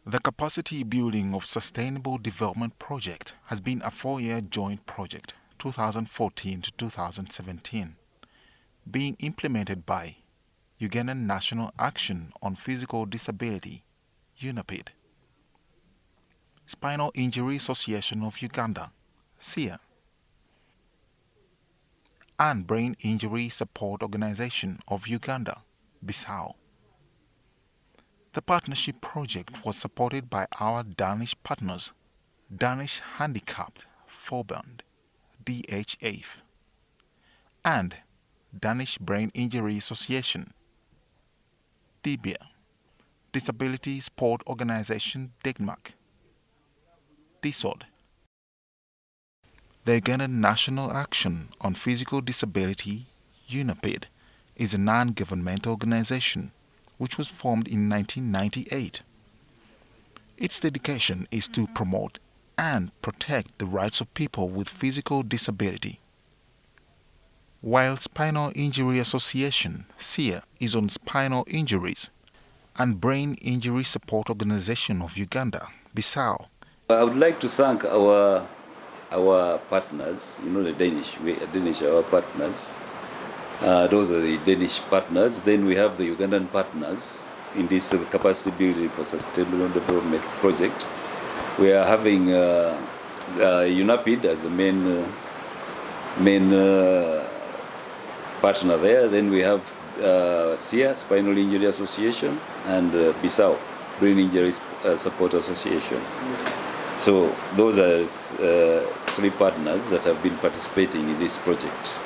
The Capacity Building of Sustainable Development Project has been a 4-year joint project, 2014 to 2017, being implemented by Ugandan National Action on Physical Disability, UNAPD, Spinal Injury Association of Uganda, SIA, and Brain Injury Support Organization of Uganda, BISOU. The partnership project was supported by our Danish partners, Danish Handicapped, Forbund, DHA, and Danish Brain Injury Association, DBIA, Disability Sport Organization Denmark, DSOD. The Ugandan National Action on Physical Disability, UNAPD, is a non-governmental organization which was formed in 1998. Its dedication is to promote and protect the rights of people with physical disability. While Spinal Injury Association, SIA, is on spinal injuries, and Brain Injury Support Organization of Uganda, BISOU. I would like to thank our partners, the Danish, our partners. Those are the Danish partners. Then we have the Ugandan partners in this capacity building for sustainable development project. We are having UNAPD as the main partner there. Then we have SIA, Spinal Injury Association, and BISOU, Brain Injury Support Association. So those are three partners that have been participating in this project.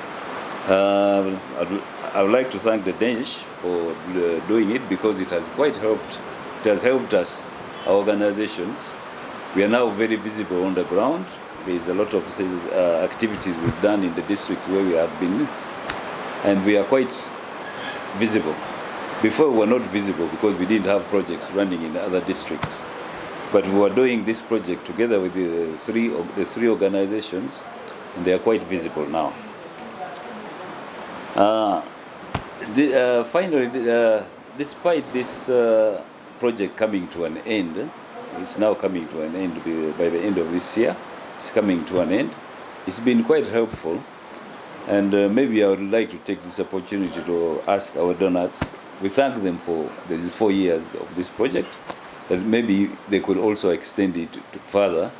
I would like to thank the Danish for doing it because it has quite helped. It has helped us, our organizations. We are now very visible on the ground. There is a lot of activities we've done in the districts where we have been, and we are quite visible. Before we were not visible because we didn't have projects running in other districts. But we were doing this project together with the three organizations, and they are quite visible now. Finally, despite this project coming to an end, it's now coming to an end by the end of this year. It's coming to an end. It's been quite helpful, and maybe I would like to take this opportunity to ask our donors. We thank them for these 4 years of this project, that maybe they could also extend it further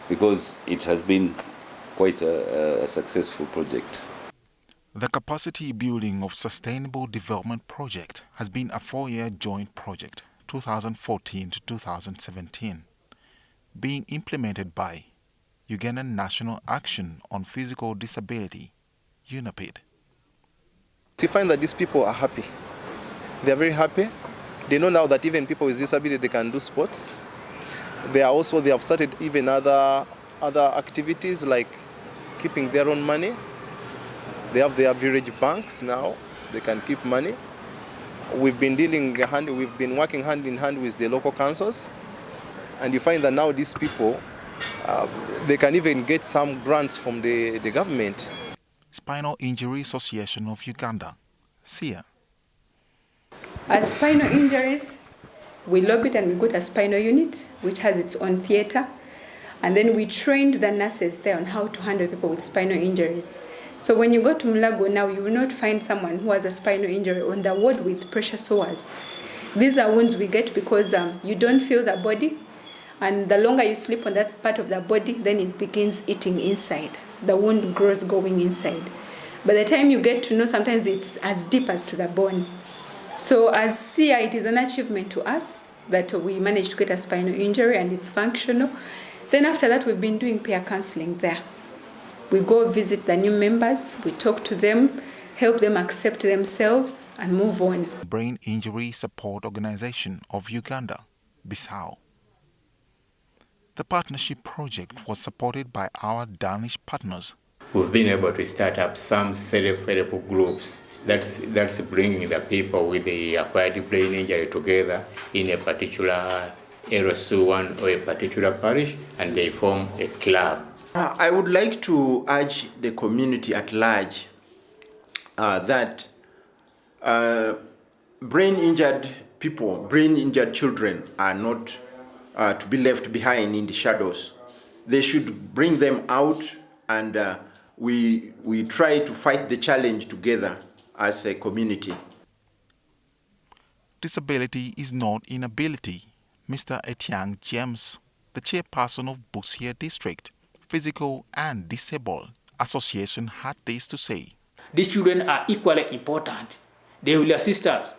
because it has been quite a successful project. The Capacity Building of Sustainable Development Project has been a 4-year joint project, 2014 to 2017, being implemented by Ugandan National Action on Physical Disability, UNAPD. You find that these people are happy. They are very happy. They know now that even people with disability, they can do sports. They have started even other activities like keeping their own money. They have their village banks now. They can keep money. We've been working hand in hand with the local councils, and you find that now these people, they can even get some grants from the government. Spinal Injury Association of Uganda, SIA. As spinal injuries, we lobbied and we got a spinal unit which has its own theatre, and then we trained the nurses there on how to handle people with spinal injuries. So when you go to Mulago now, you will not find someone who has a spinal injury on the ward with pressure sores. These are wounds we get because you don't feel the body, and the longer you sleep on that part of the body, then it begins eating inside. The wound grows going inside. By the time you get to know, sometimes it's as deep as to the bone. So as SIA, it is an achievement to us that we managed to get a spinal injury and it's functional. Then after that, we've been doing peer counseling there. We go visit the new members, we talk to them, help them accept themselves and move on. Brain Injury Support Organization of Uganda, BISOU. The partnership project was supported by our Danish partners. We've been able to start up some self-help groups. That's bringing the people with the acquired brain injury together in a particular RSU1 or a particular parish, and they form a club. I would like to urge the community at large that brain-injured people, brain-injured children are not to be left behind in the shadows. They should bring them out, and we try to fight the challenge together as a community. Disability is not inability. Mr. Etiang James, the chairperson of BISOU District Physical and Disabled Association, had this to say. These children are equally important. They will assist us.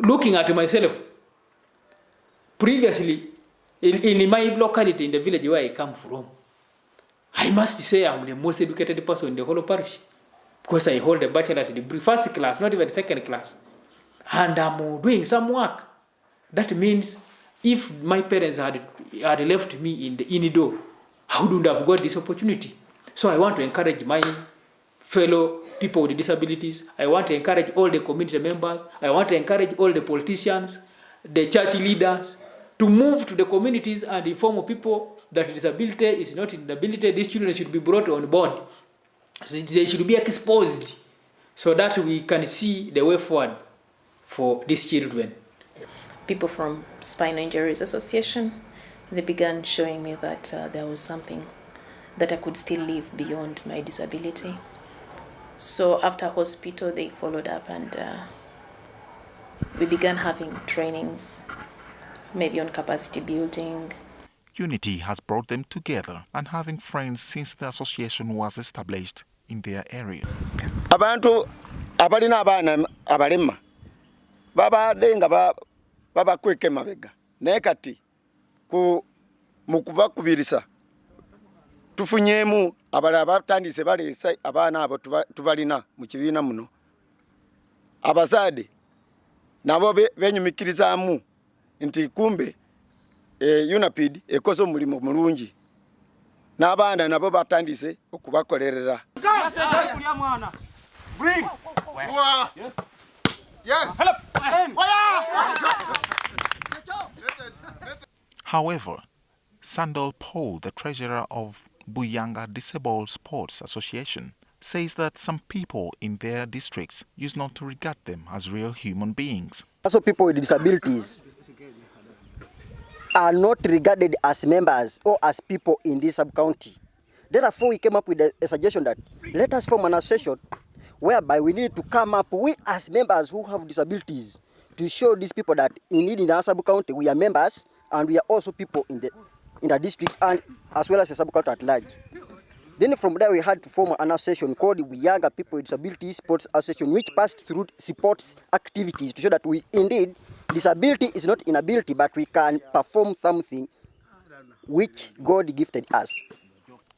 Looking at myself, previously, in my locality, in the village where I come from, I must say I'm the most educated person in the whole parish because I hold a bachelor's degree, first class, not even second class. And I'm doing some work. That means if my parents had left me in the indoor, I wouldn't have got this opportunity. So I want to encourage my fellow people with disabilities. I want to encourage all the community members. I want to encourage all the politicians, the church leaders, to move to the communities and inform people that disability is not inability. These children should be brought on board. They should be exposed so that we can see the way forward for these children. People from Spinal Injuries Association, they began showing me that there was something that I could still live beyond my disability. So after hospital, they followed up and we began having trainings, maybe on capacity building. Unity has brought them together and having friends since the association was established in their area. Abantu abalina abana abalema babadenga babakweke mabega naye kati mukubakubirisa tufunyemu abala batandise balesa abana abo tubalina mu kibiina muno abazade nabo benyumikirizamu nti kumbe UNAPD ekoze omulimo mulungi n'abaana nabo batandise okubakolerera. However, Sandal Paul, the treasurer of Buyanga Disabled Sports Association, says that some people in their districts used not to regard them as real human beings. Also, people with disabilities are not regarded as members or as people in this sub-county. Therefore, we came up with a suggestion that let us form an association whereby we need to come up, we as members who have disabilities, to show these people that indeed in our sub-county we are members and we are also people in the district and as well as the sub-county at large. Then from there we had to form an association called the Younger People with Disabilities Sports Association, which passed through sports activities to show that we indeed, disability is not inability, but we can perform something which God gifted us.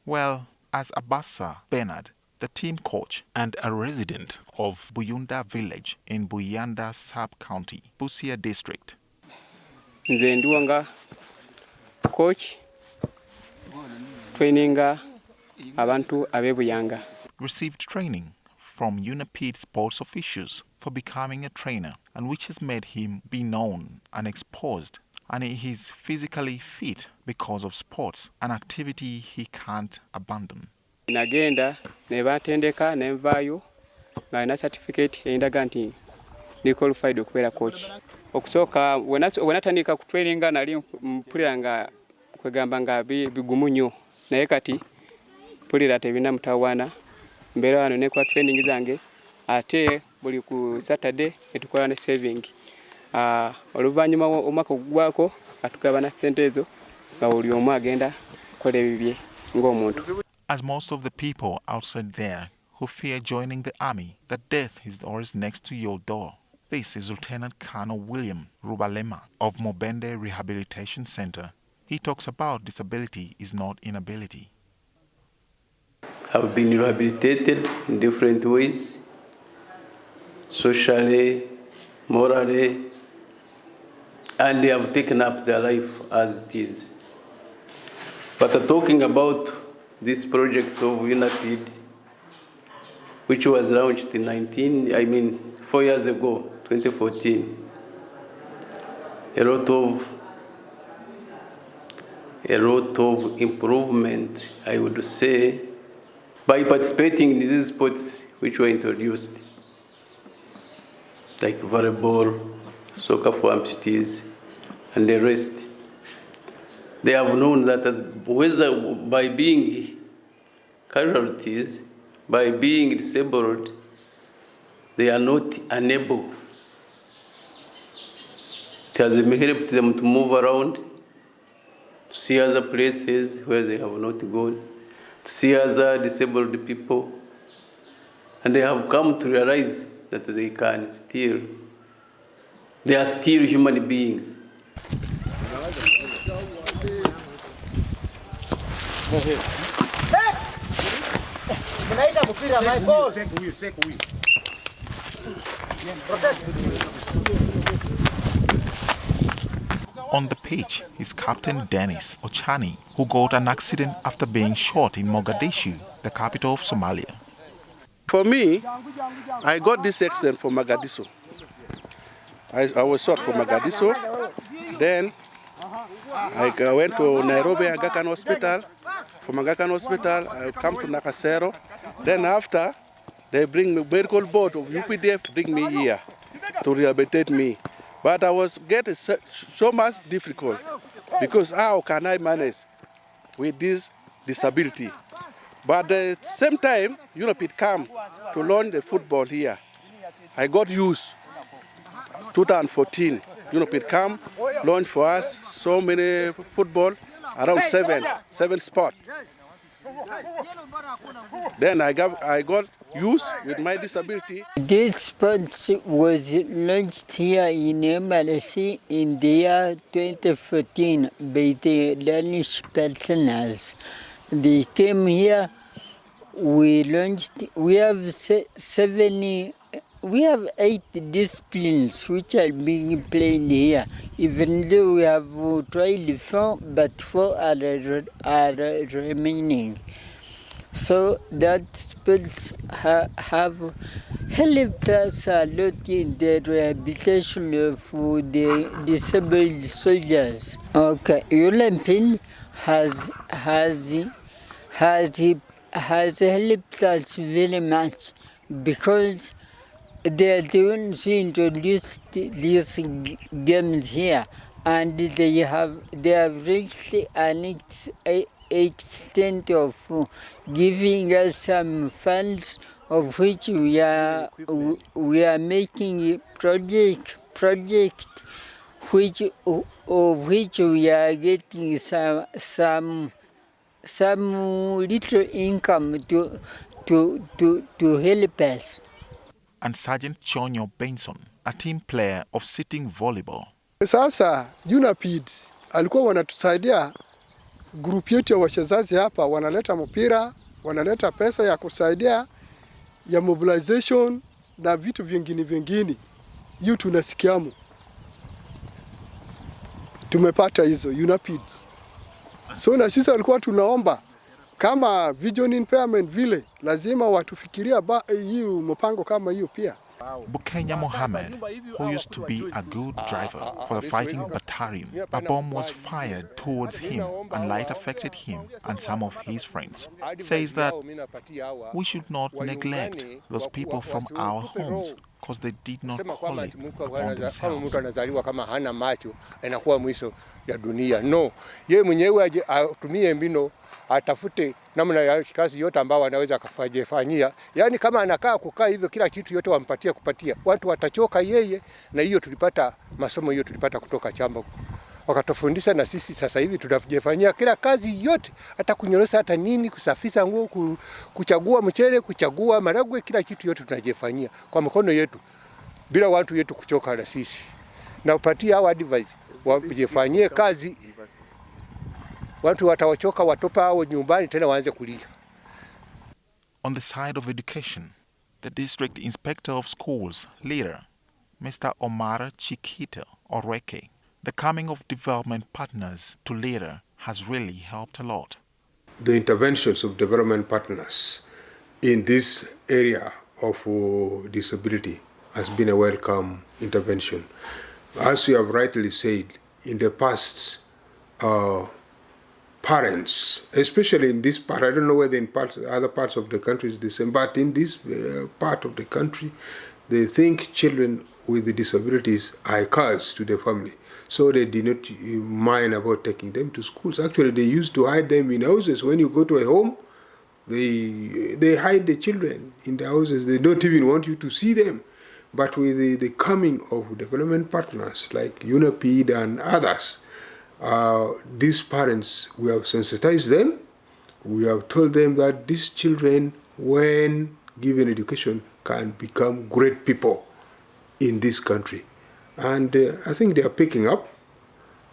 Well, as Abassa Bernard, the team coach and a resident of Buyunda village in Buyanda sub-county, BISOU district. Nze nduwanga coach traininga abantu abe Buyanga. Received training from UNAPD sports officials for becoming a trainer, and which has made him be known and exposed, and he is physically fit because of sports, an activity he can't abandon. Nagenda ne batendeka ne nvayo nga na certificate endaga nti ndi qualified okubeera coach. Okusoka wenatandika ku traininga nali mpulira nga kwegamba nga bigumu nnyo naye kati mpulira tebina mutawaana mbeera wano ne kwa training zange ate buli ku Saturday etukola ne saving. Oluvannyuma omwaka ogugwako atugaba na sente ezo nga buli omu agenda kukola ebibye ng'omuntu. As most of the people outside there who fear joining the army, that death is always next to your door. This is Lieutenant Colonel William Rubalema of Mobende Rehabilitation Center. He talks about disability is not inability. I've been rehabilitated in different ways, socially, morally, and they have taken up their life as it is. But talking about this project of UNAPD, which was launched in 4 years ago, 2014, a lot of improvement, I would say, by participating in these sports which were introduced, like volleyball, soccer for amputees, and the rest. they have known that whether by being casualties, by being disabled, they are not unable. It has helped them to move around, to see other places where they have not gone, to see other disabled people, and they have come to realize that they are still human beings. On the pitch is Captain Danish Ochani, who got an accident after being shot in Mogadishu, the capital of Somalia. For me, I got this accident from Mogadishu. I was shot from Mogadishu. Then I went to Nairobi Aga Khan Hospital. From Aga Khan Hospital, I come to Nakasero. Then after, they bring the medical board of UPDF to bring me here to rehabilitate me. But I was getting so much difficult because how can I manage with this disability? But at the same time, UNAPD came to launch the football here. I got used. 2014, UNAPD came, launched for us so many football, around seven sports. Then I got used with my disability. This sport was launched here in MRC in the year 2014 by the Danish personnels. They came here. We launched. We have 8 disciplines which are being played here. Even though we have tried 4, but 4 are remaining. So that sports have helped us a lot in the rehabilitation of the disabled soldiers. Okay, UNAPD has helped us very much because they are the ones who introduced these games here, and they have reached an extent of giving us some funds, of which we are making a project of which we are getting some little income to help us. And Sergeant Chonyo Benson, a team player of sitting volleyball. Sasa UNAPD alikuwa wanatusaidia, group yetu ya wachezaji hapa wanaleta mpira, wanaleta pesa ya kusaidia ya mobilization na vitu vingine. Hiyo tunasikiamu. Tumepata hizo UNAPD. So na sisi alikuwa tunaomba kama vision impairment vile lazima watufikiria hiyo mpango kama hiyo pia. Bukenya Mohammed, who used to be a good driver for the fighting battalion, a bomb was fired towards him and light affected him and some of his friends, says that we should not neglect those people from our homes because they did not call it upon themselves. Anazaliwa kama hana macho anakuwa mwisho ya dunia. No, yeye mwenyewe atumie mbinu, atafute namna ya kazi yote ambao anaweza kufanyia. Yaani kama anakaa kukaa hivyo kila kitu yote wampatia kupatia, watu watachoka yeye. Na hiyo tulipata masomo hiyo tulipata kutoka chamba. Wakatufundisha na sisi sasa hivi tunajifanyia kila kazi yote, hata kunyorosa, hata nini, kusafisha nguo, kuchagua mchele, kuchagua maragwe, kila kitu yote tunajifanyia kwa mkono yetu bila watu yetu kuchoka na sisi. Na upatia hao advice wajifanyie kazi. Watu watawachoka, watopa hao nyumbani tena waanze kulia. On the side of education, the district inspector of schools, leader, Mr. Omar Chikita Oreke, the coming of development partners to leader has really helped a lot. The interventions of development partners in this area of disability has been a welcome intervention. As you have rightly said, in the past, parents, especially in this part, I don't know whether in other parts of the country is the same, but in this part of the country, they think children with disabilities are a curse to the family. so they did not mind about taking them to schools. Actually, they used to hide them in houses. When you go to a home, they hide the children in the houses. They don't even want you to see them. But with the coming of development partners like UNAPD and others, these parents, we have sensitized them. We have told them that these children, when given education, can become great people in this country. And I think they are picking up.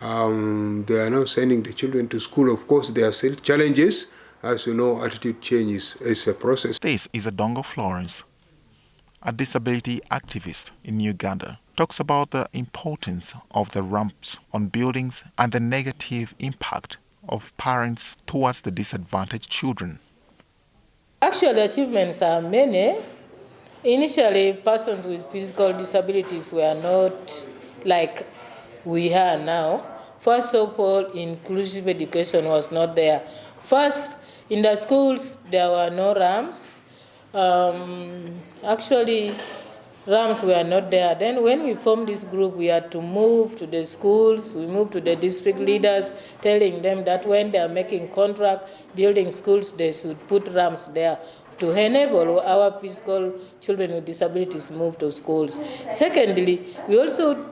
They are now sending the children to school. Of course, there are still challenges. As you know, attitude change is a process. This is Adongo Florence, a disability activist in Uganda, talks about the importance of the ramps on buildings and the negative impact of parents towards the disadvantaged children. Actually, achievements are many. Initially, persons with physical disabilities were not like we are now. First of all, inclusive education was not there. First, in the schools, there were no ramps. Actually, ramps were not there. Then when we formed this group, we had to move to the schools. We moved to the district leaders, telling them that when they are making contract, building schools, they should put ramps there to enable our physical children with disabilities move to schools. Secondly, we also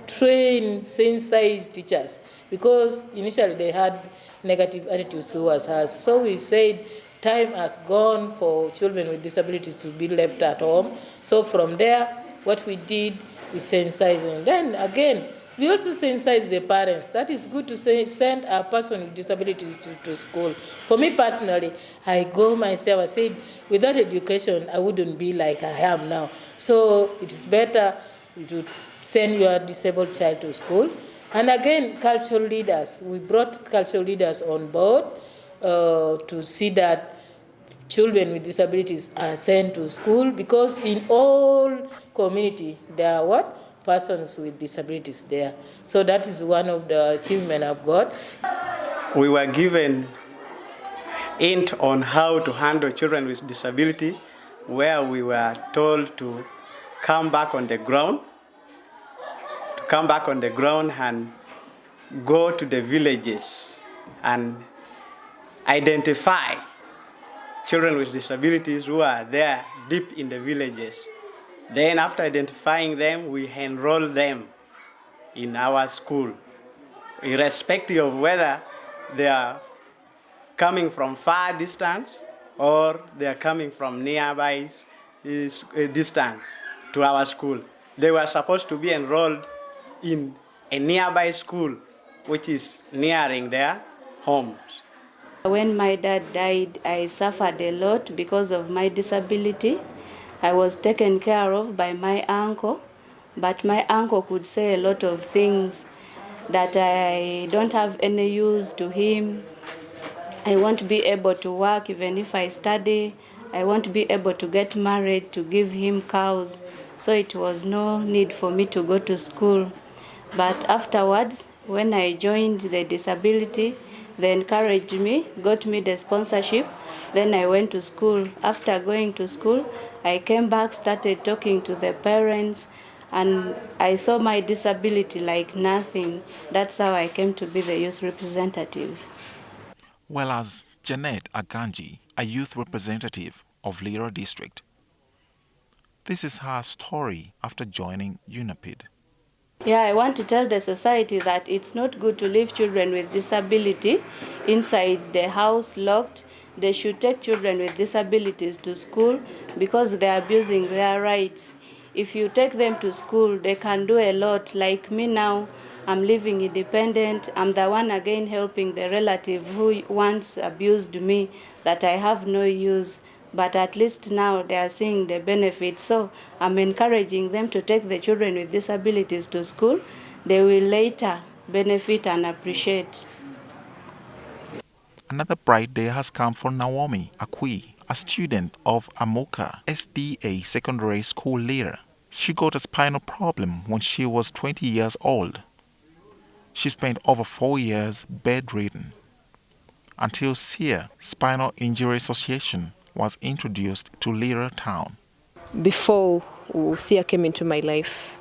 train sensitized teachers because initially they had negative attitudes towards us. So we said time has gone for children with disabilities to be left at home. So from there, what we did, we sensitized them. Then again, we also sensitize the parents. That is good to send a person with disabilities to school. For me personally, I go myself, I said, without education, I wouldn't be like I am now. So it is better to send your disabled child to school. And again, cultural leaders. We brought cultural leaders on board to see that children with disabilities are sent to school, because in all community there are what? Persons with disabilities there. So that is one of the achievements I've got. We were given hint on how to handle children with disability, where we were told to come back on the ground, and go to the villages and identify children with disabilities who are there deep in the villages. Then after identifying them, we enroll them in our school, irrespective of whether they are coming from far distance or they are coming from nearby distance to our school. They were supposed to be enrolled in a nearby school, which is nearing their homes. When my dad died, I suffered a lot because of my disability. I was taken care of by my uncle, but my uncle could say a lot of things that I don't have any use to him. I won't be able to work even if I study. I won't be able to get married to give him cows. So it was no need for me to go to school. But afterwards, when I joined the disability, they encouraged me, got me the sponsorship. Then I went to school. After going to school, I came back, started talking to the parents, and I saw my disability like nothing. That's how I came to be the youth representative. Well, as Janet Aganji, a youth representative of Lira District. This is her story after joining UNAPD. Yeah, I want to tell the society that it's not good to leave children with disability inside the house locked. They should take children with disabilities to school because they're abusing their rights. If you take them to school, they can do a lot. Like me now, I'm living independent. I'm the one again helping the relative who once abused me, that I have no use. But at least now they are seeing the benefits. So I'm encouraging them to take the children with disabilities to school. They will later benefit and appreciate. Another bright day has come for Naomi Akwi, a student of Amoka SDA Secondary School Lira. She got a spinal problem when she was 20 years old. She spent over 4 years bedridden until SIA, Spinal Injury Association, was introduced to Lira town. Before SIA came into my life,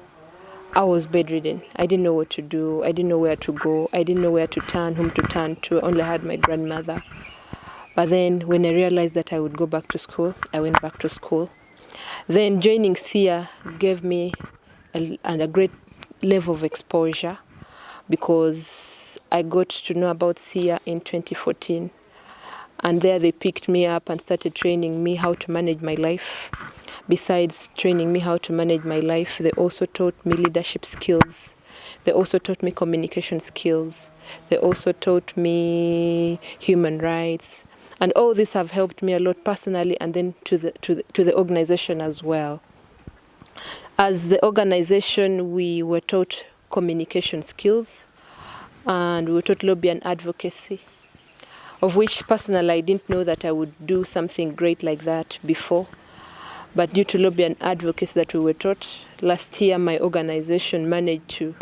I was bedridden. I didn't know what to do. I didn't know where to go. I didn't know where to turn, whom to turn to. I only had my grandmother. But then when I realized that I would go back to school, I went back to school. Then joining SIA gave me a great level of exposure because I got to know about SIA in 2014. And there they picked me up and started training me how to manage my life. Besides training me how to manage my life, they also taught me leadership skills. They also taught me communication skills. They also taught me human rights. And all this have helped me a lot personally and then to the organization as well. As the organization, we were taught communication skills and we were taught lobby and advocacy, of which personally I didn't know that I would do something great like that before. But due to lobby and advocacy that we were taught, last year my organization managed to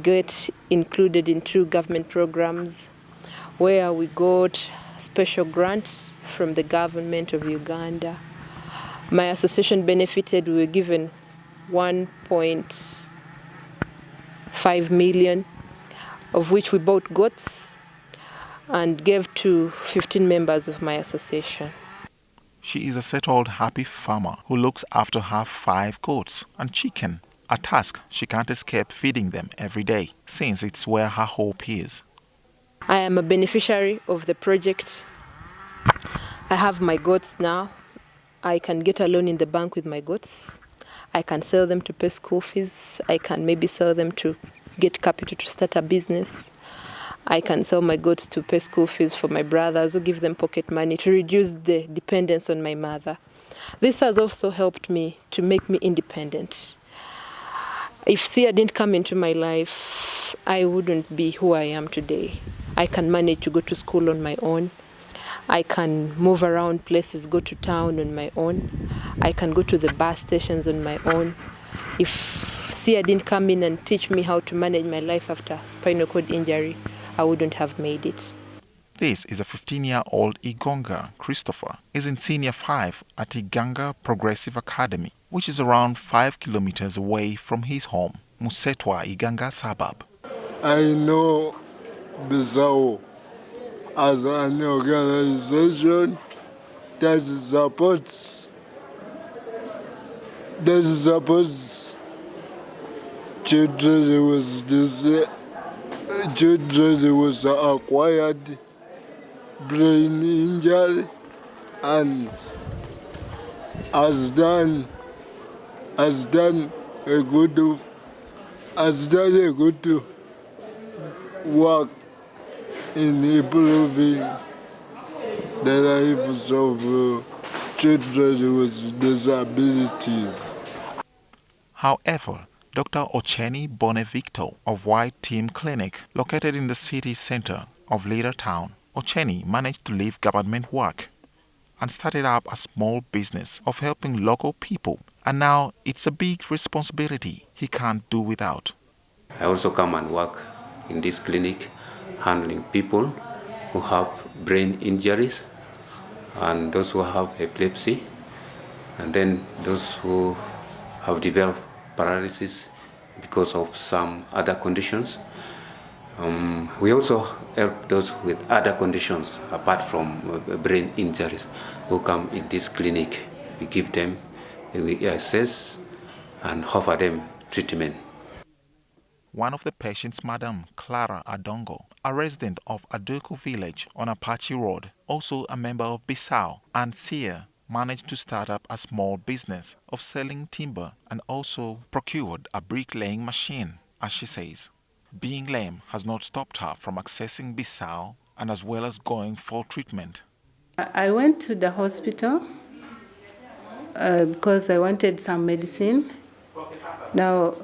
get included in 2 government programs where we got special grant from the government of Uganda. My association benefited. We were given 1.5 million, of which we bought goats and gave to 15 members of my association. She is a settled, happy farmer who looks after her 5 goats and chicken, a task she can't escape feeding them every day, since it's where her hope is. I am a beneficiary of the project. I have my goats now. I can get a loan in the bank with my goats. I can sell them to pay school fees. I can maybe sell them to get capital to start a business. I can sell my goats to pay school fees for my brothers or give them pocket money to reduce the dependence on my mother. This has also helped me to make me independent. If SIA didn't come into my life, I wouldn't be who I am today. I can manage to go to school on my own. I can move around places, go to town on my own. I can go to the bus stations on my own. If SIA didn't come in and teach me how to manage my life after spinal cord injury, I wouldn't have made it. This is a 15-year-old Igonga. Christopher is in Senior 5 at Iganga Progressive Academy, which is around 5 kilometers away from his home, Musetwa, Iganga suburb. I know BISOU as an organization that supports children with acquired brain injury and has done a good work in improving the lives of children with disabilities. However, Dr. Ocheni Bonevicto of White Team Clinic, located in the city center of Leader Town, Ocheni managed to leave government work and started up a small business of helping local people, and now it's a big responsibility he can't do without. I also come and work in this clinic handling people who have brain injuries and those who have epilepsy, and then those who have developed paralysis because of some other conditions. We also help those with other conditions apart from brain injuries who come in this clinic. We give them, we assess and offer them treatment. One of the patients, Madam Clara Adongo, a resident of Aduku village on Apache Road, also a member of BISOU and SIA, managed to start up a small business of selling timber and also procured a bricklaying machine, as she says. Being lame has not stopped her from accessing BISOU and as well as going for treatment. I went to the hospital because I wanted some medicine. Now,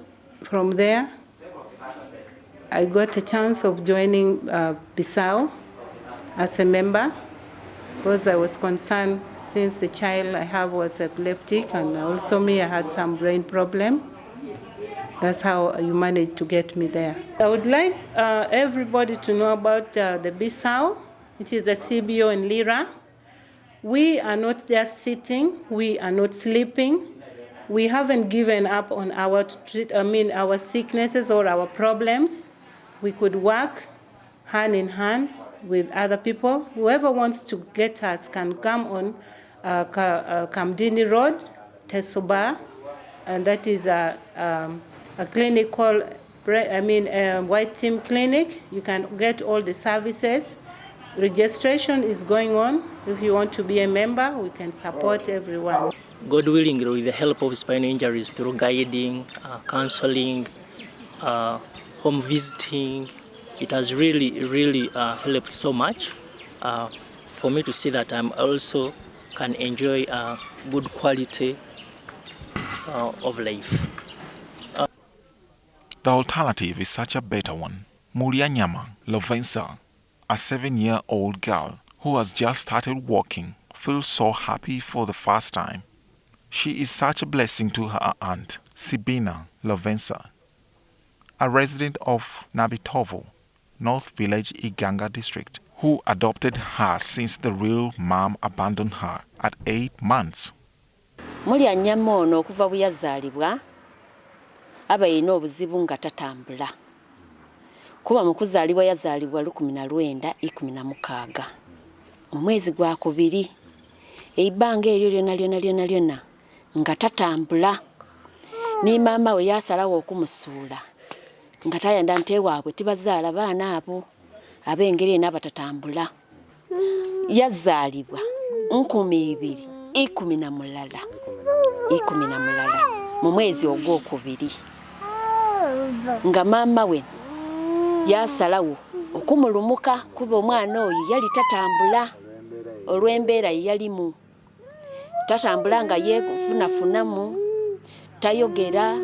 from there, I got a chance of joining BISOU as a member because I was concerned since the child I have was epileptic and also me, I had some brain problem. That's how you managed to get me there. I would like everybody to know about the BISOU, which is a CBO in Lira. We are not just sitting, we are not sleeping. we haven't given up on our sicknesses or our problems. We could work hand in hand with other people. Whoever wants to get us can come on Kamdini Road, Tesoba, and that is a clinic called White Team Clinic. You can get all the services. Registration is going on. If you want to be a member, we can support everyone. God willing, with the help of spinal injuries through guiding, counseling, home visiting, it has really helped so much for me to see that I'm also can enjoy a good quality of life. The alternative is such a better one. Mulianyama Lovensa, a 7-year-old girl who has just started walking, feels so happy for the first time. She is such a blessing to her aunt, Sibina Lovensa, a resident of Nabitovo, North Village, Uganda district, who adopted her since the real mom abandoned her at 8 months. Mulianyama ono okuva bwe yazaalibwa abayina obuzibu nga tatambula. Kuba mu kuzaalibwa yazaalibwa 1916 mu mwezi gwa kubiri. Eibanga eryo lyonna nga tatambula. Ni maama we yasalawo okumusuula nga tayanda nte waabwe tibazaala baana abo ab'engeri n'abatatambula. Yazaalibwa 2018 mu mwezi ogwokubiri nga maama we yasalawo okumulumuka kuba omwana oyo yali tatambula olw'embeera yalimu. Tatambula nga yeefunafunamu, tayogera.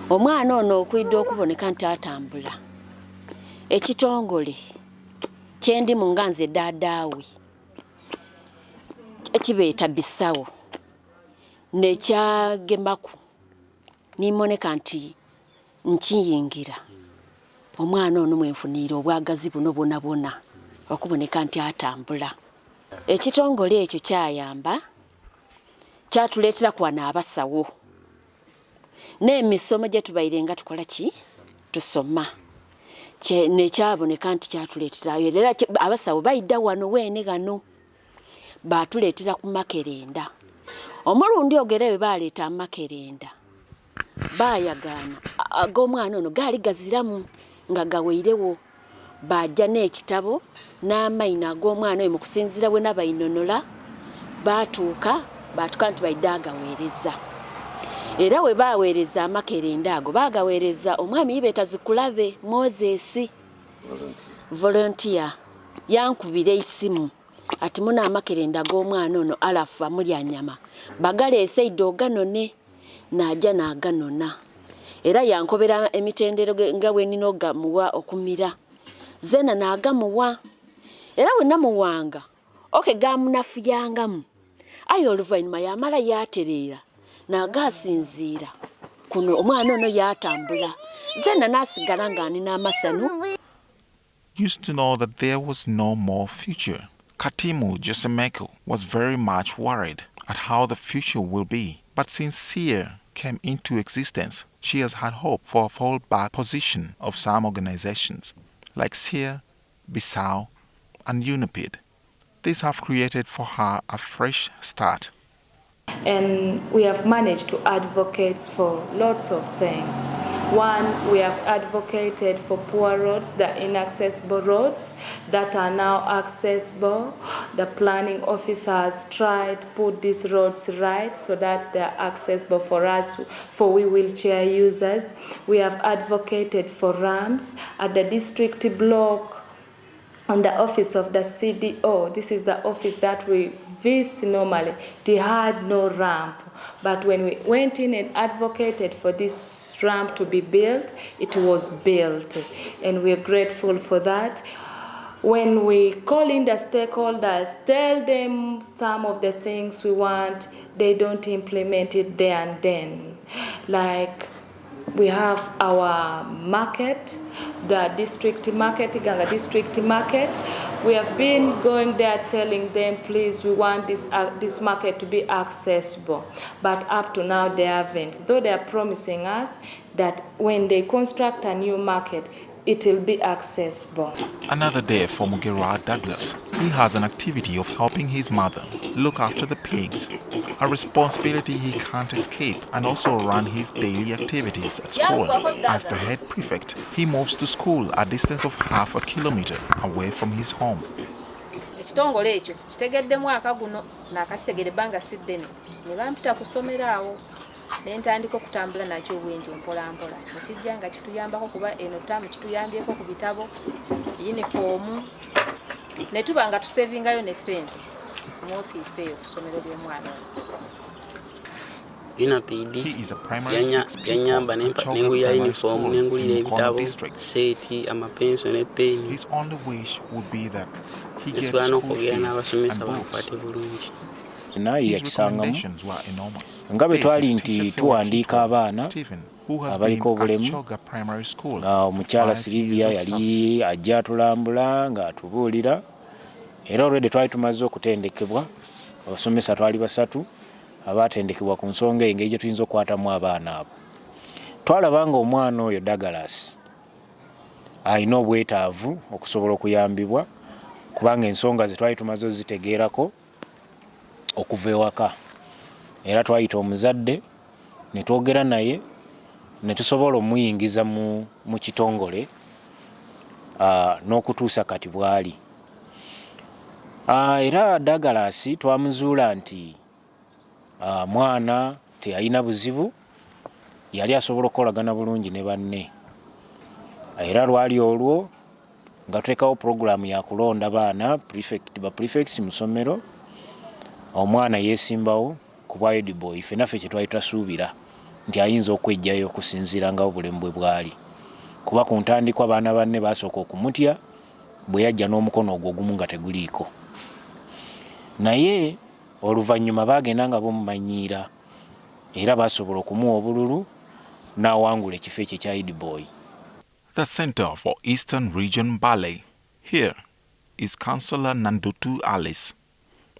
Omwana ono okwidde okuboneka nti atambula. Ekitongole kyendi mu nga nze daadaawe ekibeeta BISOU nekyagemaku nimoneka nti nkiyingira. Omwana ono mwenfuniire obwagazi buno bwona okuboneka nti atambula. Ekitongole ekyo kyayamba kyatuleetera kwana abasawo n'emisomo gye tubaire nga tukola ki tusoma nekyaboneka nti kyatuleetera era abasawo bayidda wano weene gano baatuleetera ku Makerenda. Omulundi ogere we baleeta Makerenda bayagaana ag'omwana ono gaali gaziramu nga gaweirewo. Bajja n'ekitabo n'amayina ag'omwana oyo mu kusinziira bwe nabayinonola baatuuka nti baidde agaweereza. Era we baweereza Makerenda ago bagaweereza omwami Ibeeta Zikulabe Moses volunteer yankubira isimu ati muna Makerenda g'omwana ono alafa Mulianyama bagaleese idde oganone n'ajja n'aganona. Era yankobera emitendero nga bwe nina ogamuwa okumira zena n'agamuwa. Era we namuwanga gamunafuyangamu aye oluvannyuma yamala yatereera n'agasinziira kuno omwana ono yatambula zena n'asigala nga nina amasanu. Used to know that there was no more future. Katimu Josemeko was very much worried at how the future will be. But since SEER came into existence, she has had hope for a fallback position of some organizations like SEER, BISOU, and UNAPD. These have created for her a fresh start. And we have managed to advocate for lots of things. One, we have advocated for poor roads, the inaccessible roads that are now accessible. The planning officer has tried to put these roads right so that they're accessible for us, for we wheelchair users. We have advocated for ramps at the district block on the office of the CDO. This is the office that we visit normally. They had no ramp. But when we went in and advocated for this ramp to be built, it was built. And we're grateful for that. When we call in the stakeholders, tell them some of the things we want, they don't implement it there and then. Like We have our market, the district market, Uganda district market. We have been going there telling them, please, we want this market to be accessible. But up to now, they haven't. Though they are promising us that when they construct a new market, it will be accessible. Another day for Mugerard Douglas. He has an activity of helping his mother look after the pigs, a responsibility he can't escape, and also run his daily activities at school. As the head prefect, he moves to school a distance of half a kilometer away from his home. Ekitongole ekyo kitegedde mwaka guno nakakitegedde banga siddene ne bampita kusomera awo ne ntandika okutambula nakyo obwenjo mpola mpola nekijja nga kituyambako kuba eno tamu kituyambyeko ku bitabo uniform ne tuba nga tusevingayo ne sente mu ofiisi eyo kusomero ly'omwana. UNAPD yanyamba n'engulira uniform n'engulira ebitabo seeti amapenso ne peni esobola n'okwogera n'abasomesa bamukwate bulungi. Naye yakisangamu nga bwe twali nti tuwandiika abaana abaliko obulemu. Omukyala Silivia yali ajja atulambula ng'atubuulira, era olwedde twali tumaze okutendekebwa. Abasomesa twali 3 abatendekebwa ku nsonga engeri gye tuyinza okukwatamu abaana abo. Twalaba nga omwana oyo Douglas alina obwetaavu okusobola okuyambibwa kubanga ensonga ze twali tumaze ozitegeerako okuva ewaka. Era twayita omuzadde ne twogera naye ne tusobola omuyingiza mu kitongole n'okutuusa kati bw'ali. Era Douglas twamuzuula nti mwana teyalina buzibu, yali asobola okukolagana bulungi ne banne. Era lwali olwo nga tuteekawo puroguramu ya kulonda baana prefects mu ssomero. Omwana yeesimbawo ku bwa Ediboy, ffe naffe kye twali tasuubira nti ayinza okwejjayo okusinziira nga obulemu bwe bwali. Kuba ku ntandikwa abaana banne baasooka okumutya bwe yajja n'omukono ogwo ogumu nga teguliiko. Naye oluvannyuma baagenda nga bamumanyiira era baasobola okumuwa obululu n'awangula ekifo ekyo ekya Ediboy. The Center for Eastern Region Mbale. Here is Councillor Nandutu Alice,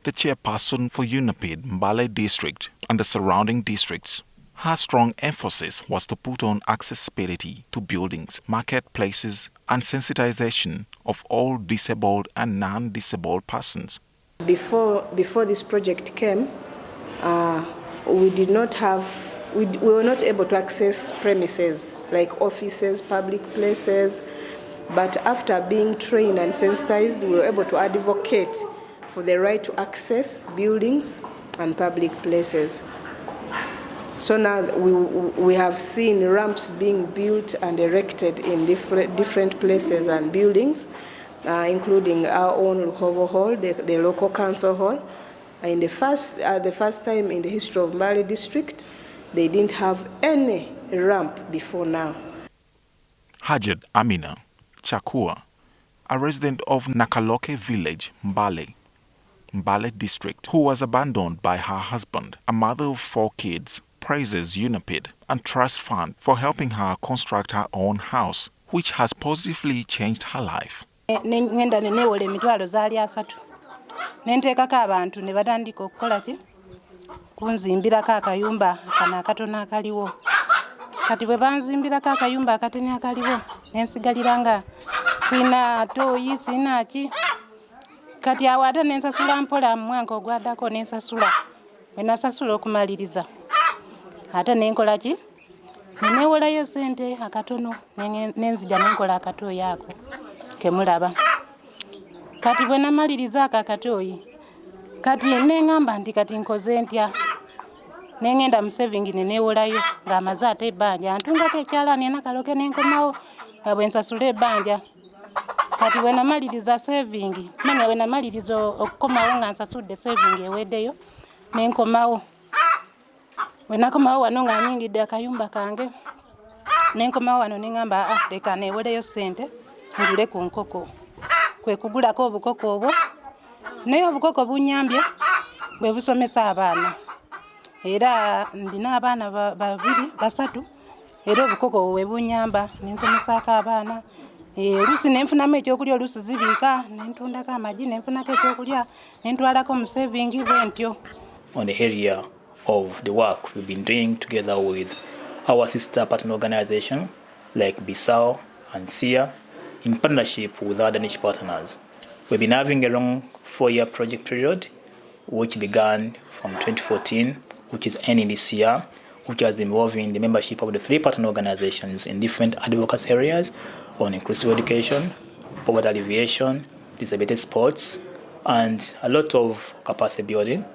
the chairperson for UNAPD Mbale district and the surrounding districts. Her strong emphasis was to put on accessibility to buildings, marketplaces, and sensitization of all disabled and non-disabled persons. Before this project came, we were not able to access premises like offices, public places, but after being trained and sensitized, we were able to advocate for the right to access buildings and public places. So now we have seen ramps being built and erected in different places and buildings, including our own Luhobo Hall, the local council hall. The first time in the history of Mbale district, they didn't have any ramp before now. Hajat Amina Chakua, a resident of Nakaloke village, Mbale district, who was abandoned by her husband, a mother of 4 kids, praises UNAPD and Trust Fund for helping her construct her own house, which has positively changed her life. Ngenda nenewola emitwalo zaali 3 nenteekako abantu ne batandika okukola ki kunzimbirako akayumba kano akatono akaliwo. Kati bwe banzimbirako akayumba akatono akaliwo nensigalira nga sina tooyi sina ki. Kati awo ate nensasula mpola mu mwaka ogwaddako nensasula. Bwe nasasula okumaliriza ate nenkola ki nenewolayo sente akatono nenzija nenkola akatooyi ako kemulaba. Kati bwe namaliriza akatooyi kati nengamba nti kati nkoze ntya. Nengenda mu saving nenewolayo ng'amaze ate ebbanja ntungako ekyalaani Nakaloke nenkomawo nga bwe nsasula ebbanja. Kati bwe namaliriza saving manya bwe namaliriza okukomawo nga nsasudde saving eweddeyo nenkomawo. Bwe nakomawo wano nga nyingidde akayumba kange nenkomawo wano nengamba leka neewoleyo sente ngule ku nkoko. Kwe kugulako obukoko obwo naye obukoko bunyambye bwe busomesa abaana. Era ndina abaana 2 3 era obukoko bwe bunyamba nensomesako abaana oluusi nenfunamu ekyokulya oluusi zibiika nentundako amagi nenfunako ekyokulya nentwalako mu saving bwe ntyo. On the area of the work we've been doing together with our sister partner organization like BISOU and SIA in partnership with our Danish partners. We've been having a long 4-year project period which began from 2014, which is ending this year, which has been involving the membership of the 3 partner organizations in different advocacy areas on inclusive education, poverty alleviation, disability sports, and a lot of capacity building.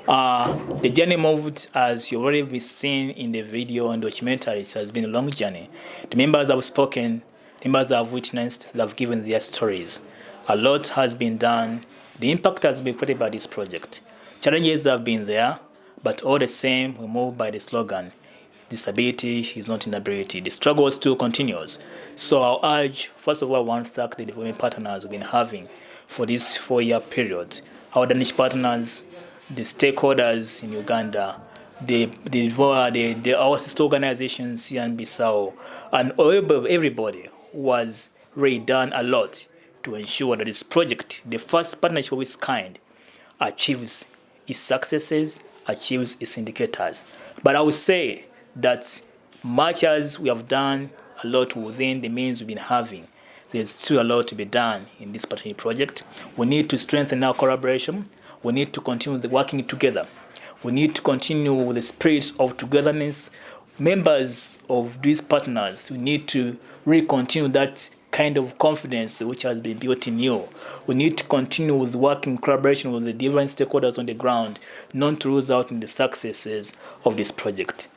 The journey moved, as you've already been seen in the video and documentary. It has been a long journey. The members have spoken, the members have witnessed, they have given their stories. A lot has been done. The impact has been created by this project. Challenges have been there, but all the same, we move by the slogan, disability is not inability. The struggle still continues. So I'll urge, first of all, I want to thank the development partners we've been having for this 4-year period. Our Danish partners, the stakeholders in Uganda, our sister organizations, CIA and BISOU, and everybody was really done a lot to ensure that this project, the first partnership of its kind, achieves its successes, achieves its indicators. But I would say that much as we have done a lot within the means we've been having, there's still a lot to be done in this particular project. We need to strengthen our collaboration. We need to continue working together. We need to continue with the spirit of togetherness. Members of these partners, we need to really continue that kind of confidence which has been built in you. We need to continue with working collaboration with the different stakeholders on the ground, not to lose out in the successes of this project.